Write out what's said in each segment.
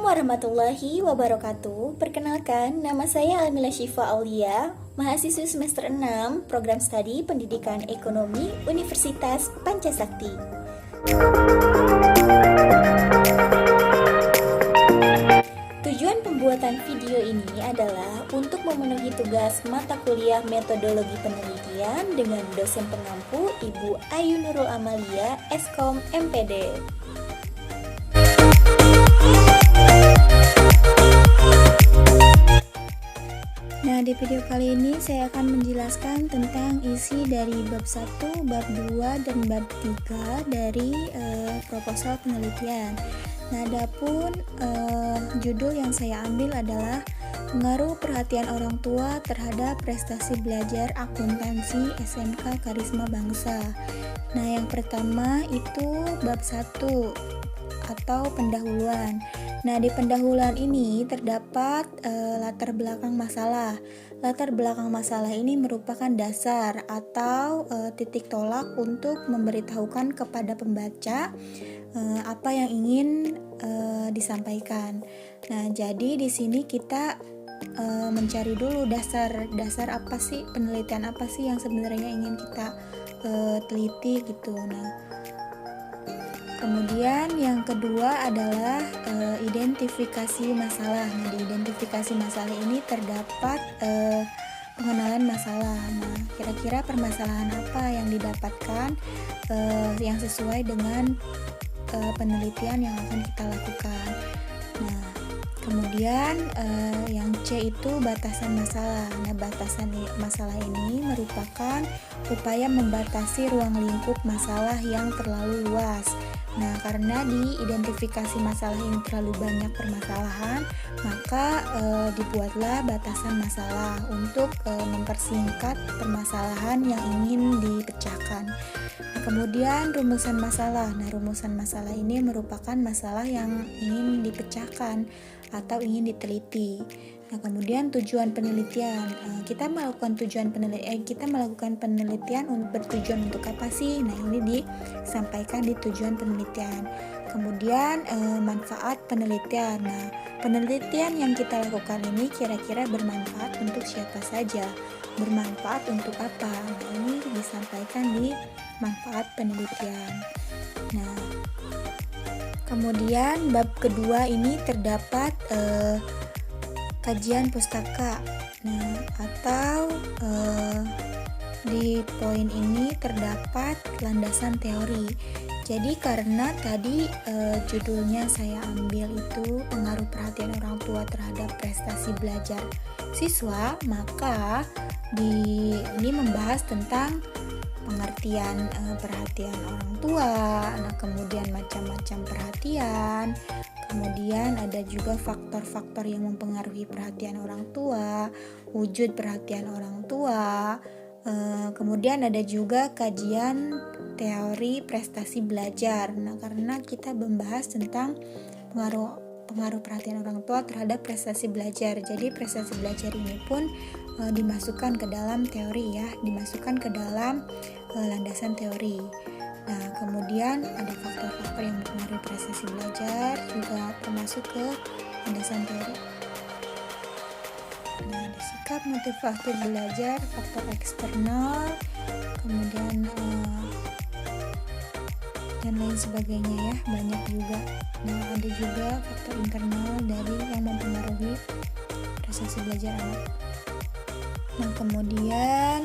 warahmatullahi wabarakatuh. Perkenalkan, nama saya Almila Syifa Aulia, mahasiswi semester 6 Program Studi Pendidikan Ekonomi Universitas Pancasakti. Tujuan pembuatan video ini adalah untuk memenuhi tugas mata kuliah metodologi penelitian dengan dosen pengampu Ibu Ayu Nurul Amalia, Eskom MPD. Nah, di video kali ini saya akan menjelaskan tentang isi dari bab 1, bab 2, dan bab 3 dari proposal penelitian. Nah, adapun judul yang saya ambil adalah pengaruh perhatian orang tua terhadap prestasi belajar akuntansi SMK Karisma Bangsa. Nah, yang pertama itu bab 1 atau pendahuluan. Nah, di pendahuluan ini terdapat latar belakang masalah. Latar belakang masalah ini merupakan dasar atau titik tolak untuk memberitahukan kepada pembaca apa yang ingin disampaikan. Nah, jadi di sini kita mencari dulu dasar apa sih, penelitian apa sih yang sebenarnya ingin kita teliti gitu. Nah, kemudian yang kedua adalah identifikasi masalah. Nah, di identifikasi masalah ini terdapat pengenalan masalah. Nah, kira-kira permasalahan apa yang didapatkan yang sesuai dengan penelitian yang akan kita lakukan. Nah, kemudian yang C itu batasan masalah. Nah, batasan masalah ini merupakan upaya membatasi ruang lingkup masalah yang terlalu luas. Nah, karena di identifikasi masalah ini terlalu banyak permasalahan, maka dibuatlah batasan masalah untuk mempersingkat permasalahan yang ingin dipecahkan. Nah, kemudian rumusan masalah. Nah, rumusan masalah ini merupakan masalah yang ingin dipecahkan atau ingin diteliti. Nah, kemudian tujuan penelitian. Kita melakukan penelitian untuk bertujuan untuk apa sih? Nah, ini disampaikan di tujuan penelitian. Kemudian manfaat penelitian. Nah, penelitian yang kita lakukan ini kira-kira bermanfaat untuk siapa saja? Bermanfaat untuk apa? Nah, ini disampaikan di manfaat penelitian. Nah, kemudian bab kedua ini terdapat kajian pustaka. Nah, atau di poin ini terdapat landasan teori. Jadi karena tadi judulnya saya ambil itu pengaruh perhatian orang tua terhadap prestasi belajar siswa, maka ini membahas tentang pengertian perhatian orang tua. Nah, kemudian macam-macam perhatian. Kemudian ada juga faktor-faktor yang mempengaruhi perhatian orang tua, wujud perhatian orang tua. Kemudian ada juga kajian teori prestasi belajar. Nah, karena kita membahas tentang pengaruh perhatian orang tua terhadap prestasi belajar. Jadi prestasi belajar ini pun dimasukkan ke dalam teori ya, dimasukkan ke dalam landasan teori. Nah, kemudian ada faktor-faktor yang mempengaruhi prestasi belajar juga termasuk ke landasan teori. Nah, ada sikap motivasi belajar, faktor eksternal, kemudian dan lain sebagainya ya, banyak juga. Nah, ada juga faktor internal dari yang mempengaruhi prestasi belajar anak. Nah, kemudian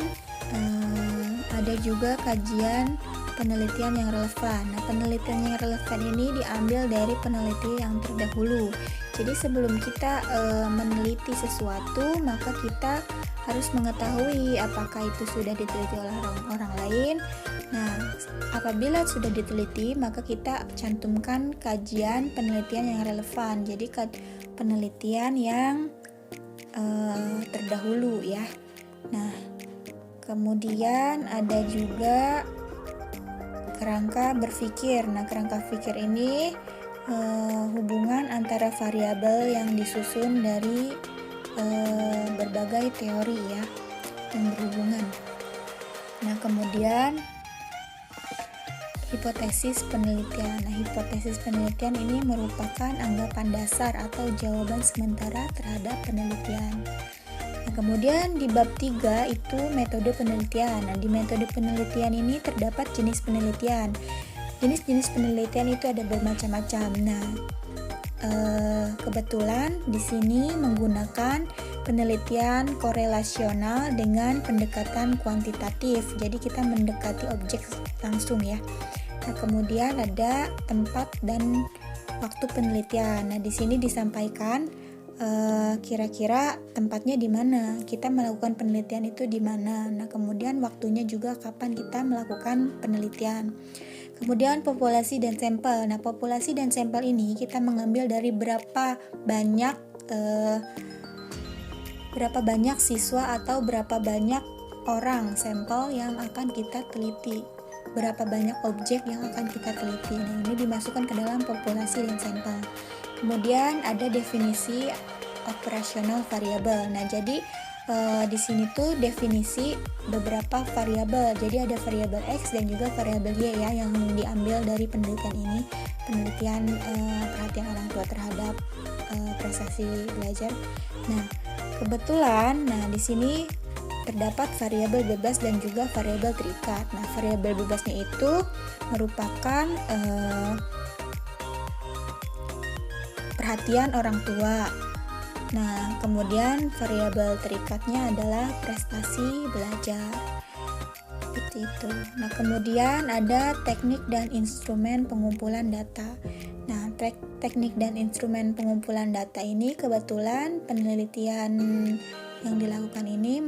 ada juga kajian penelitian yang relevan. Nah, penelitian yang relevan ini diambil dari peneliti yang terdahulu. Jadi sebelum kita meneliti sesuatu, maka kita harus mengetahui apakah itu sudah diteliti oleh orang lain. Nah, apabila sudah diteliti, maka kita cantumkan kajian penelitian yang relevan. Jadi penelitian yang terdahulu ya. Nah, kemudian ada juga kerangka berpikir. Nah, kerangka pikir ini hubungan antara variabel yang disusun dari berbagai teori ya yang berhubungan. Nah, kemudian hipotesis penelitian. Nah, hipotesis penelitian ini merupakan anggapan dasar atau jawaban sementara terhadap penelitian. Nah, kemudian di bab 3 itu metode penelitian. Nah, di metode penelitian ini terdapat jenis penelitian. Jenis-jenis penelitian itu ada bermacam-macam. Nah, kebetulan di sini menggunakan penelitian korelasional dengan pendekatan kuantitatif. Jadi kita mendekati objek langsung ya. Nah, kemudian ada tempat dan waktu penelitian. Nah, di sini disampaikan kira-kira tempatnya di mana, kita melakukan penelitian itu di mana. Nah, kemudian waktunya juga kapan kita melakukan penelitian. Kemudian populasi dan sampel. Nah, populasi dan sampel ini kita mengambil dari berapa banyak siswa atau berapa banyak orang sampel yang akan kita teliti, berapa banyak objek yang akan kita teliti. Nah, ini dimasukkan ke dalam populasi dan sampel. Kemudian ada definisi operasional variabel. Nah, jadi di sini tuh definisi beberapa variabel. Jadi ada variabel X dan juga variabel Y ya yang diambil dari penelitian ini, penelitian perhatian orang tua terhadap prestasi belajar. Nah, kebetulan di sini terdapat variabel bebas dan juga variabel terikat. Nah, variabel bebasnya itu merupakan perhatian orang tua. Nah, kemudian variabel terikatnya adalah prestasi belajar. Seperti itu. Nah, kemudian ada teknik dan instrumen pengumpulan data. Nah, teknik dan instrumen pengumpulan data ini kebetulan penelitian yang dilakukan ini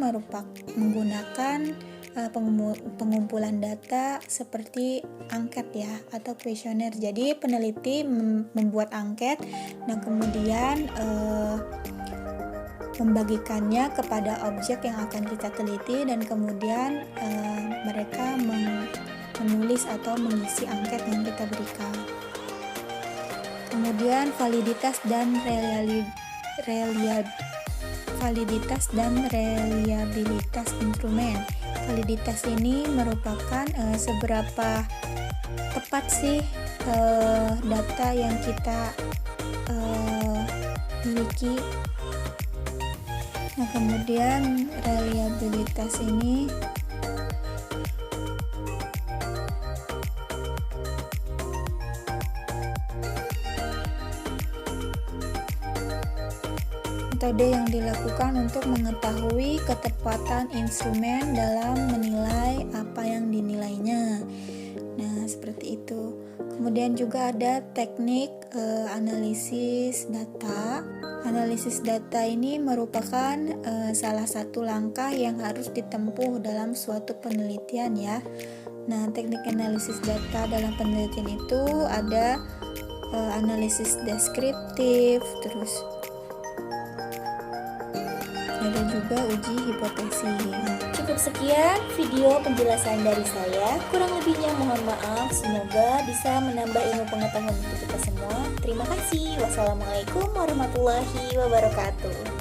menggunakan pengumpulan data seperti angket ya atau kuesioner. Jadi peneliti membuat angket, nah kemudian membagikannya kepada objek yang akan kita teliti dan kemudian mereka menulis atau mengisi angket yang kita berikan. Kemudian validitas dan reliabilitas instrumen. Validitas ini merupakan seberapa tepat sih data yang kita miliki. Nah, kemudian reliabilitas ini metode yang dilakukan untuk mengetahui ketepatan instrumen dalam menilai apa yang dinilainya. Nah, seperti itu. Kemudian juga ada teknik analisis data. Analisis data ini merupakan salah satu langkah yang harus ditempuh dalam suatu penelitian ya. Nah, teknik analisis data dalam penelitian itu ada analisis deskriptif, terus ada juga uji hipotesis. Cukup sekian video penjelasan dari saya. Kurang lebihnya mohon maaf. Semoga bisa menambah ilmu pengetahuan untuk kita semua. Terima kasih. Wassalamualaikum warahmatullahi wabarakatuh.